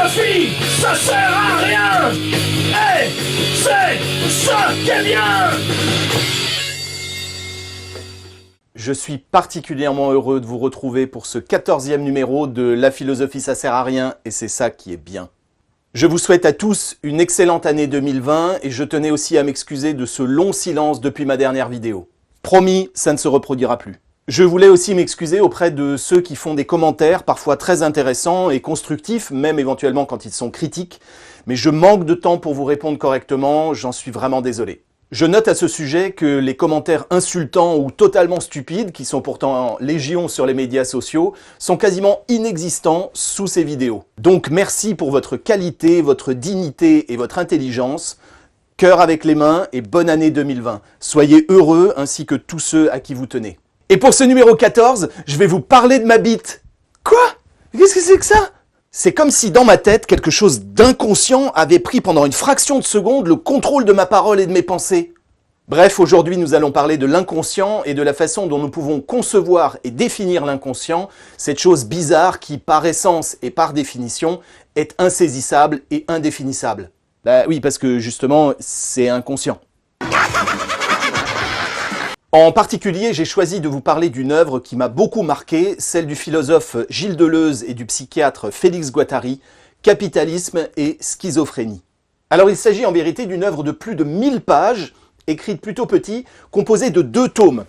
philosophie, ça sert à rien. Et c'est ça qui est bien. Je suis particulièrement heureux de vous retrouver pour ce 14e numéro de La philosophie ça sert à rien et c'est ça qui est bien. Je vous souhaite à tous une excellente année 2020 et je tenais aussi à m'excuser de ce long silence depuis ma dernière vidéo. Promis, ça ne se reproduira plus. Je voulais aussi m'excuser auprès de ceux qui font des commentaires parfois très intéressants et constructifs, même éventuellement quand ils sont critiques, mais je manque de temps pour vous répondre correctement, j'en suis vraiment désolé. Je note à ce sujet que les commentaires insultants ou totalement stupides, qui sont pourtant légion sur les médias sociaux, sont quasiment inexistants sous ces vidéos. Donc merci pour votre qualité, votre dignité et votre intelligence. Cœur avec les mains et bonne année 2020. Soyez heureux ainsi que tous ceux à qui vous tenez. Et pour ce numéro 14, je vais vous parler de ma bite. Quoi? Qu'est-ce que c'est que ça? C'est comme si dans ma tête, quelque chose d'inconscient avait pris pendant une fraction de seconde le contrôle de ma parole et de mes pensées. Bref, aujourd'hui nous allons parler de l'inconscient et de la façon dont nous pouvons concevoir et définir l'inconscient, cette chose bizarre qui, par essence et par définition, est insaisissable et indéfinissable. Bah oui, parce que justement, c'est inconscient. En particulier, j'ai choisi de vous parler d'une œuvre qui m'a beaucoup marqué, celle du philosophe Gilles Deleuze et du psychiatre Félix Guattari, Capitalisme et schizophrénie. Alors il s'agit en vérité d'une œuvre de plus de 1000 pages, écrite plutôt petit, composée de 2 tomes.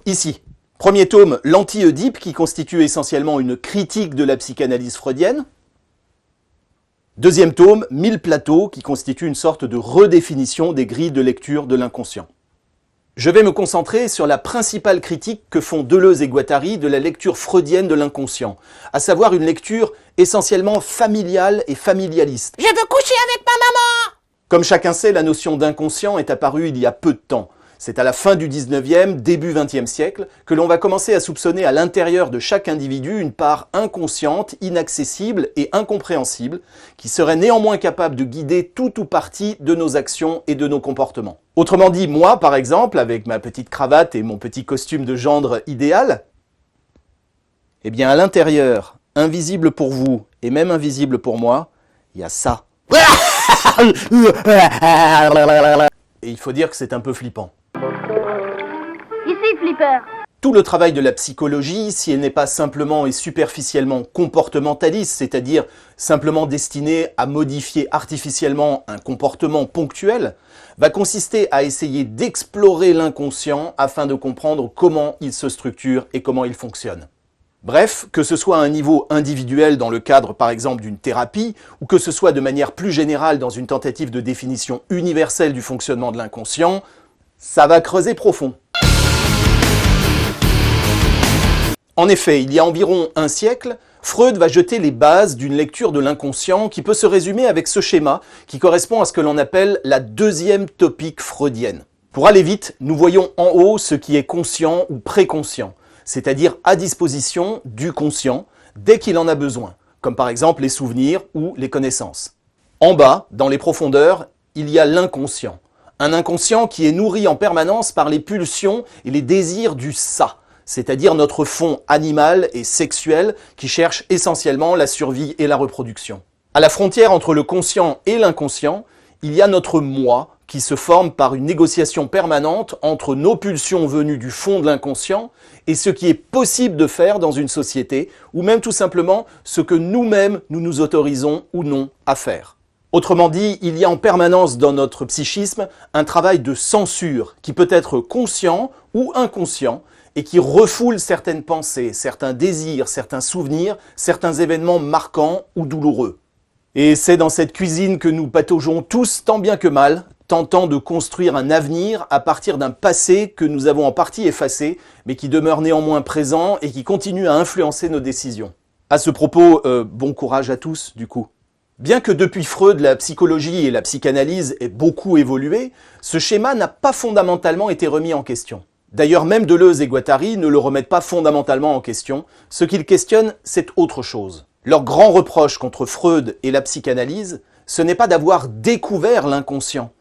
Ici. Premier tome, l'Anti-Oedipe, qui constitue essentiellement une critique de la psychanalyse freudienne. Deuxième tome, 1000 plateaux, qui constitue une sorte de redéfinition des grilles de lecture de l'inconscient. Je vais me concentrer sur la principale critique que font Deleuze et Guattari de la lecture freudienne de l'inconscient, à savoir une lecture essentiellement familiale et familialiste. Je veux coucher avec ma maman! Comme chacun sait, la notion d'inconscient est apparue il y a peu de temps. C'est à la fin du 19e, début 20e siècle, que l'on va commencer à soupçonner à l'intérieur de chaque individu une part inconsciente, inaccessible et incompréhensible, qui serait néanmoins capable de guider tout ou partie de nos actions et de nos comportements. Autrement dit, moi, par exemple, avec ma petite cravate et mon petit costume de gendre idéal, eh bien à l'intérieur, invisible pour vous et même invisible pour moi, il y a ça. Et il faut dire que c'est un peu flippant. Ici, Flipper. Tout le travail de la psychologie, si elle n'est pas simplement et superficiellement comportementaliste, c'est-à-dire simplement destinée à modifier artificiellement un comportement ponctuel, va consister à essayer d'explorer l'inconscient afin de comprendre comment il se structure et comment il fonctionne. Bref, que ce soit à un niveau individuel dans le cadre par exemple d'une thérapie, ou que ce soit de manière plus générale dans une tentative de définition universelle du fonctionnement de l'inconscient, ça va creuser profond. En effet, il y a environ un siècle, Freud va jeter les bases d'une lecture de l'inconscient qui peut se résumer avec ce schéma qui correspond à ce que l'on appelle la deuxième topique freudienne. Pour aller vite, nous voyons en haut ce qui est conscient ou préconscient, c'est-à-dire à disposition du conscient dès qu'il en a besoin, comme par exemple les souvenirs ou les connaissances. En bas, dans les profondeurs, il y a l'inconscient. Un inconscient qui est nourri en permanence par les pulsions et les désirs du ça, c'est-à-dire notre fond animal et sexuel qui cherche essentiellement la survie et la reproduction. À la frontière entre le conscient et l'inconscient, il y a notre moi qui se forme par une négociation permanente entre nos pulsions venues du fond de l'inconscient et ce qui est possible de faire dans une société, ou même tout simplement ce que nous-mêmes nous nous autorisons ou non à faire. Autrement dit, il y a en permanence dans notre psychisme un travail de censure qui peut être conscient ou inconscient et qui refoule certaines pensées, certains désirs, certains souvenirs, certains événements marquants ou douloureux. Et c'est dans cette cuisine que nous pataugeons tous tant bien que mal, tentant de construire un avenir à partir d'un passé que nous avons en partie effacé, mais qui demeure néanmoins présent et qui continue à influencer nos décisions. À ce propos, bon courage à tous, du coup. Bien que depuis Freud, la psychologie et la psychanalyse aient beaucoup évolué, ce schéma n'a pas fondamentalement été remis en question. D'ailleurs, même Deleuze et Guattari ne le remettent pas fondamentalement en question. Ce qu'ils questionnent, c'est autre chose. Leur grand reproche contre Freud et la psychanalyse, ce n'est pas d'avoir découvert l'inconscient,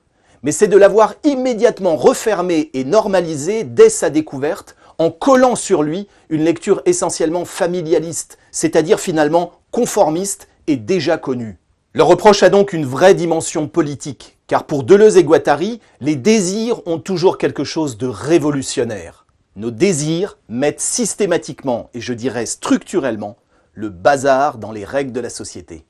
mais c'est de l'avoir immédiatement refermé et normalisé dès sa découverte, en collant sur lui une lecture essentiellement familialiste, c'est-à-dire finalement conformiste et déjà connue. Le reproche a donc une vraie dimension politique, car pour Deleuze et Guattari, les désirs ont toujours quelque chose de révolutionnaire. Nos désirs mettent systématiquement, et je dirais structurellement, le bazar dans les règles de la société.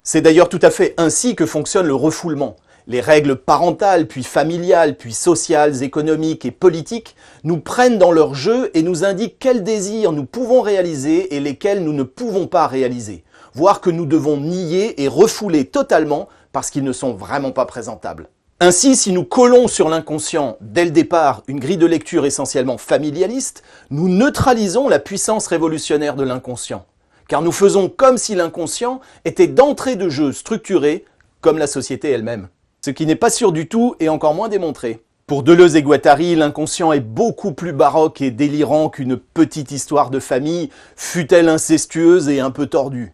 C'est d'ailleurs tout à fait ainsi que fonctionne le refoulement. Les règles parentales, puis familiales, puis sociales, économiques et politiques nous prennent dans leur jeu et nous indiquent quels désirs nous pouvons réaliser et lesquels nous ne pouvons pas réaliser, voire que nous devons nier et refouler totalement parce qu'ils ne sont vraiment pas présentables. Ainsi, si nous collons sur l'inconscient, dès le départ, une grille de lecture essentiellement familialiste, nous neutralisons la puissance révolutionnaire de l'inconscient, car nous faisons comme si l'inconscient était d'entrée de jeu structuré comme la société elle-même. Ce qui n'est pas sûr du tout et encore moins démontré. Pour Deleuze et Guattari, l'inconscient est beaucoup plus baroque et délirant qu'une petite histoire de famille, fût-elle incestueuse et un peu tordue.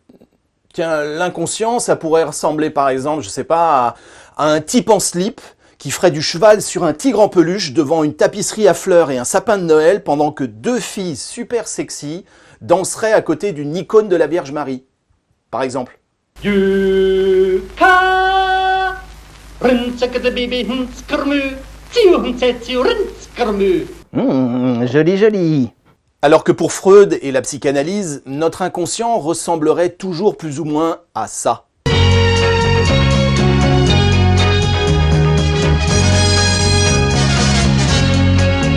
Tiens, l'inconscient, ça pourrait ressembler par exemple, je sais pas, à un type en slip qui ferait du cheval sur un tigre en peluche devant une tapisserie à fleurs et un sapin de Noël pendant que deux filles super sexy danseraient à côté d'une icône de la Vierge Marie. Par exemple. Joli, joli. Alors que pour Freud et la psychanalyse, notre inconscient ressemblerait toujours plus ou moins à ça.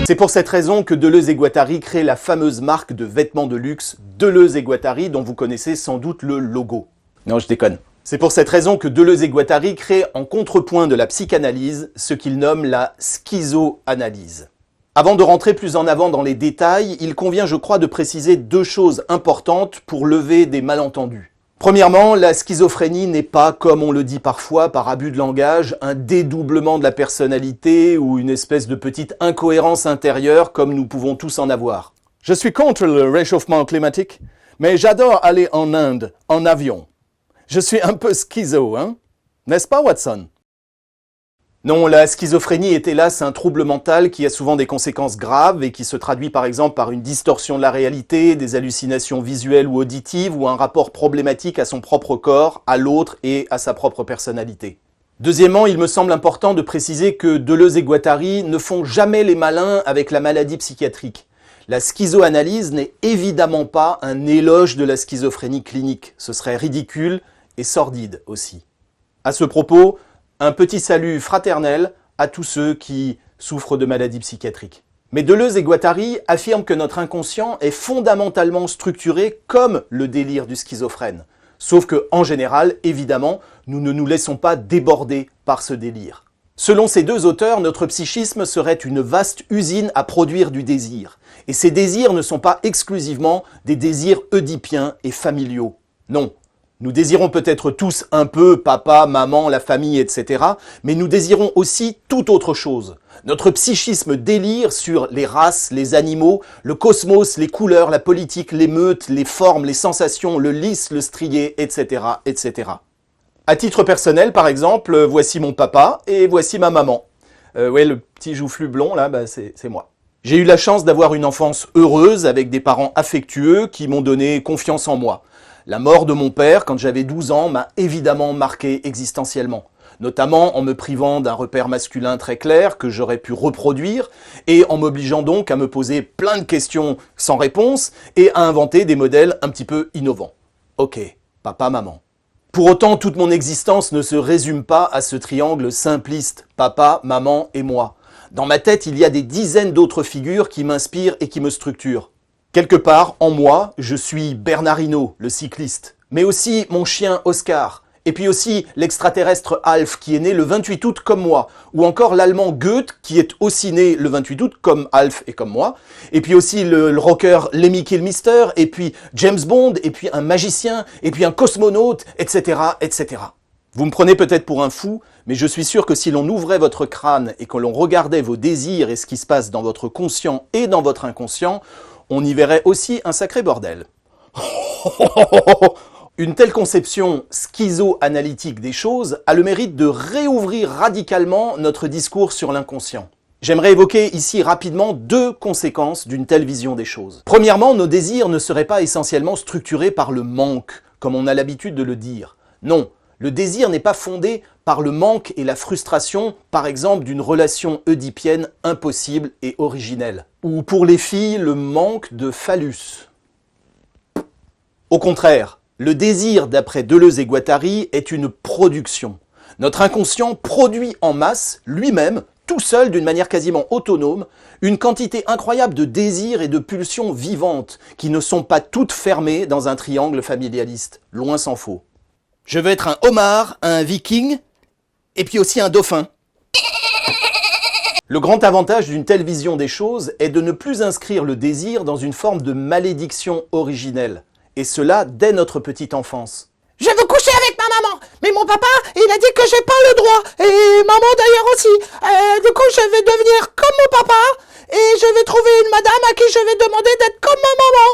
C'est pour cette raison que Deleuze et Guattari créent la fameuse marque de vêtements de luxe Deleuze et Guattari dont vous connaissez sans doute le logo. Non, je déconne. C'est pour cette raison que Deleuze et Guattari créent en contrepoint de la psychanalyse ce qu'ils nomment la schizoanalyse. Avant de rentrer plus en avant dans les détails, il convient, je crois, de préciser deux choses importantes pour lever des malentendus. Premièrement, la schizophrénie n'est pas, comme on le dit parfois par abus de langage, un dédoublement de la personnalité ou une espèce de petite incohérence intérieure comme nous pouvons tous en avoir. Je suis contre le réchauffement climatique, mais j'adore aller en Inde, en avion. Je suis un peu schizo, hein? N'est-ce pas, Watson? Non, la schizophrénie est hélas un trouble mental qui a souvent des conséquences graves et qui se traduit par exemple par une distorsion de la réalité, des hallucinations visuelles ou auditives ou un rapport problématique à son propre corps, à l'autre et à sa propre personnalité. Deuxièmement, il me semble important de préciser que Deleuze et Guattari ne font jamais les malins avec la maladie psychiatrique. La schizoanalyse n'est évidemment pas un éloge de la schizophrénie clinique, ce serait ridicule et sordide aussi. À ce propos, un petit salut fraternel à tous ceux qui souffrent de maladies psychiatriques. Mais Deleuze et Guattari affirment que notre inconscient est fondamentalement structuré comme le délire du schizophrène. Sauf que, en général, évidemment, nous ne nous laissons pas déborder par ce délire. Selon ces deux auteurs, notre psychisme serait une vaste usine à produire du désir. Et ces désirs ne sont pas exclusivement des désirs oedipiens et familiaux. Non. Nous désirons peut-être tous un peu papa, maman, la famille, etc. Mais nous désirons aussi tout autre chose. Notre psychisme délire sur les races, les animaux, le cosmos, les couleurs, la politique, les meutes, les formes, les sensations, le lisse, le strié, etc., etc. À titre personnel, par exemple, voici mon papa et voici ma maman. Ouais, le petit joufflu blond, là, c'est moi. J'ai eu la chance d'avoir une enfance heureuse avec des parents affectueux qui m'ont donné confiance en moi. La mort de mon père, quand j'avais 12 ans, m'a évidemment marqué existentiellement, notamment en me privant d'un repère masculin très clair que j'aurais pu reproduire et en m'obligeant donc à me poser plein de questions sans réponse et à inventer des modèles un petit peu innovants. Ok, papa, maman. Pour autant, toute mon existence ne se résume pas à ce triangle simpliste, papa, maman et moi. Dans ma tête, il y a des dizaines d'autres figures qui m'inspirent et qui me structurent. Quelque part, en moi, je suis Bernard Hinault, le cycliste, mais aussi mon chien Oscar, et puis aussi l'extraterrestre Alf qui est né le 28 août comme moi, ou encore l'allemand Goethe qui est aussi né le 28 août comme Alf et comme moi, et puis aussi le rocker Lemmy Kilmister, et puis James Bond, et puis un magicien, et puis un cosmonaute, etc., etc. Vous me prenez peut-être pour un fou, mais je suis sûr que si l'on ouvrait votre crâne et que l'on regardait vos désirs et ce qui se passe dans votre conscient et dans votre inconscient, on y verrait aussi un sacré bordel. Une telle conception schizo-analytique des choses a le mérite de réouvrir radicalement notre discours sur l'inconscient. J'aimerais évoquer ici rapidement deux conséquences d'une telle vision des choses. Premièrement, nos désirs ne seraient pas essentiellement structurés par le manque, comme on a l'habitude de le dire. Non, le désir n'est pas fondé par le manque et la frustration, par exemple, d'une relation oedipienne impossible et originelle. Ou pour les filles, le manque de phallus. Au contraire, le désir, d'après Deleuze et Guattari, est une production. Notre inconscient produit en masse, lui-même, tout seul, d'une manière quasiment autonome, une quantité incroyable de désirs et de pulsions vivantes qui ne sont pas toutes fermées dans un triangle familialiste, loin s'en faut. Je veux être un homard, un viking, et puis aussi un dauphin. Le grand avantage d'une telle vision des choses est de ne plus inscrire le désir dans une forme de malédiction originelle, et cela dès notre petite enfance. Je veux coucher avec ma maman, mais mon papa, il a dit que j'ai pas le droit, et maman d'ailleurs aussi. Du coup, je vais devenir comme mon papa, et je vais trouver une madame à qui je vais demander d'être comme ma maman.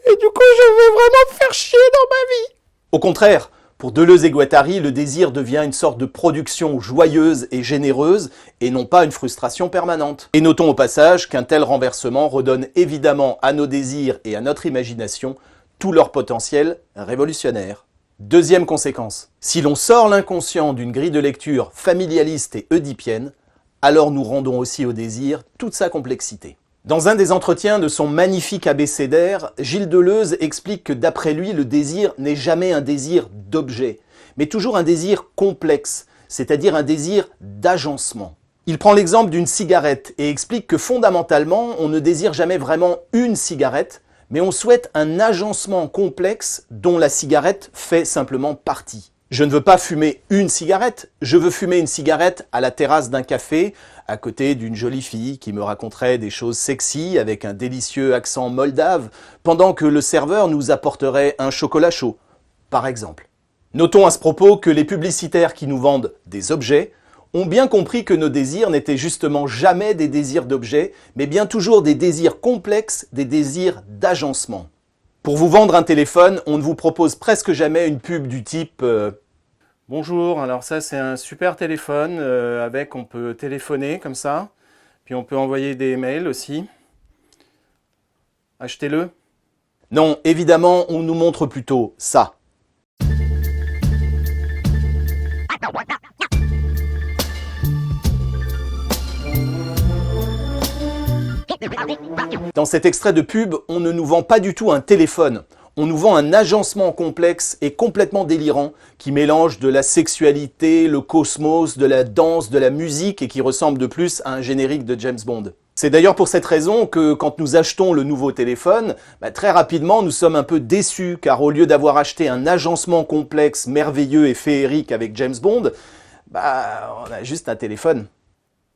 Et du coup, je vais vraiment me faire chier dans ma vie. Au contraire, pour Deleuze et Guattari, le désir devient une sorte de production joyeuse et généreuse, et non pas une frustration permanente. Et notons au passage qu'un tel renversement redonne évidemment à nos désirs et à notre imagination tout leur potentiel révolutionnaire. Deuxième conséquence, si l'on sort l'inconscient d'une grille de lecture familialiste et oedipienne, alors nous rendons aussi au désir toute sa complexité. Dans un des entretiens de son magnifique abécédaire, Gilles Deleuze explique que d'après lui, le désir n'est jamais un désir d'objet, mais toujours un désir complexe, c'est-à-dire un désir d'agencement. Il prend l'exemple d'une cigarette et explique que fondamentalement, on ne désire jamais vraiment une cigarette, mais on souhaite un agencement complexe dont la cigarette fait simplement partie. Je ne veux pas fumer une cigarette, je veux fumer une cigarette à la terrasse d'un café, à côté d'une jolie fille qui me raconterait des choses sexy avec un délicieux accent moldave, pendant que le serveur nous apporterait un chocolat chaud, par exemple. Notons à ce propos que les publicitaires qui nous vendent des objets ont bien compris que nos désirs n'étaient justement jamais des désirs d'objets, mais bien toujours des désirs complexes, des désirs d'agencement. Pour vous vendre un téléphone, on ne vous propose presque jamais une pub du type bonjour, alors ça c'est un super téléphone avec on peut téléphoner comme ça, puis on peut envoyer des mails aussi. Achetez-le. Non, évidemment, on nous montre plutôt ça. Dans cet extrait de pub, on ne nous vend pas du tout un téléphone. On nous vend un agencement complexe et complètement délirant qui mélange de la sexualité, le cosmos, de la danse, de la musique et qui ressemble de plus à un générique de James Bond. C'est d'ailleurs pour cette raison que quand nous achetons le nouveau téléphone, très rapidement nous sommes un peu déçus car au lieu d'avoir acheté un agencement complexe, merveilleux et féerique avec James Bond, on a juste un téléphone.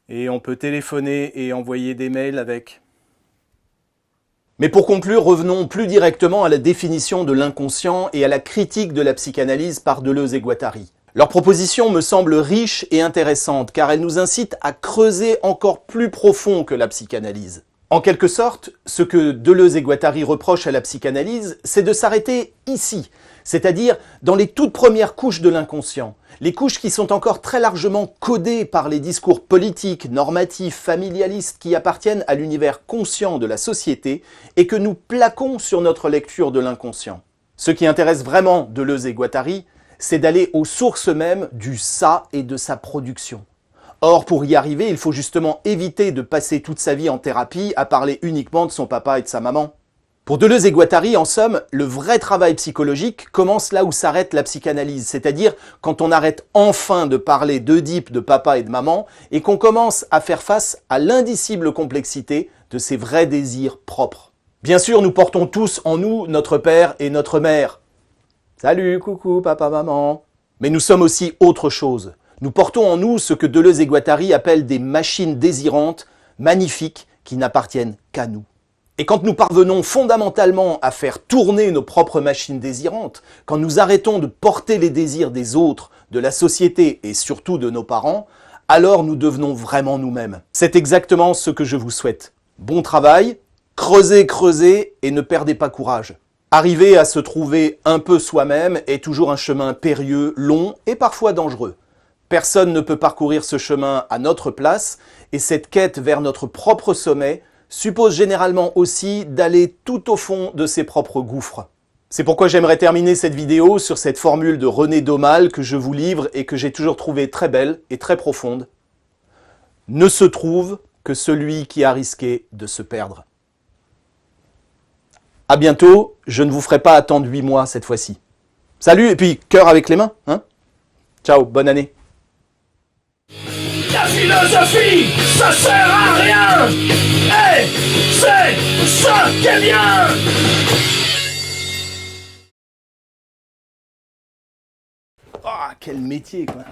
Et on peut téléphoner et envoyer des mails avec. Mais pour conclure, revenons plus directement à la définition de l'inconscient et à la critique de la psychanalyse par Deleuze et Guattari. Leur proposition me semble riche et intéressante car elle nous incite à creuser encore plus profond que la psychanalyse. En quelque sorte, ce que Deleuze et Guattari reprochent à la psychanalyse, c'est de s'arrêter ici, c'est-à-dire dans les toutes premières couches de l'inconscient, les couches qui sont encore très largement codées par les discours politiques, normatifs, familialistes qui appartiennent à l'univers conscient de la société et que nous plaquons sur notre lecture de l'inconscient. Ce qui intéresse vraiment Deleuze et Guattari, c'est d'aller aux sources mêmes du ça et de sa production. Or, pour y arriver, il faut justement éviter de passer toute sa vie en thérapie à parler uniquement de son papa et de sa maman. Pour Deleuze et Guattari, en somme, le vrai travail psychologique commence là où s'arrête la psychanalyse, c'est-à-dire quand on arrête enfin de parler d'Oedipe, de papa et de maman, et qu'on commence à faire face à l'indicible complexité de ses vrais désirs propres. Bien sûr, nous portons tous en nous notre père et notre mère. Salut, coucou, papa, maman. Mais nous sommes aussi autre chose. Nous portons en nous ce que Deleuze et Guattari appellent des machines désirantes, magnifiques, qui n'appartiennent qu'à nous. Et quand nous parvenons fondamentalement à faire tourner nos propres machines désirantes, quand nous arrêtons de porter les désirs des autres, de la société et surtout de nos parents, alors nous devenons vraiment nous-mêmes. C'est exactement ce que je vous souhaite. Bon travail, creusez, creusez et ne perdez pas courage. Arriver à se trouver un peu soi-même est toujours un chemin périlleux, long et parfois dangereux. Personne ne peut parcourir ce chemin à notre place, et cette quête vers notre propre sommet suppose généralement aussi d'aller tout au fond de ses propres gouffres. C'est pourquoi j'aimerais terminer cette vidéo sur cette formule de René Daumal que je vous livre et que j'ai toujours trouvée très belle et très profonde. Ne se trouve que celui qui a risqué de se perdre. À bientôt, je ne vous ferai pas attendre 8 mois cette fois-ci. Salut et puis cœur avec les mains, hein? Ciao, bonne année. La philosophie, ça sert à rien. Et c'est ça qui est bien. Ah, quel métier, quoi.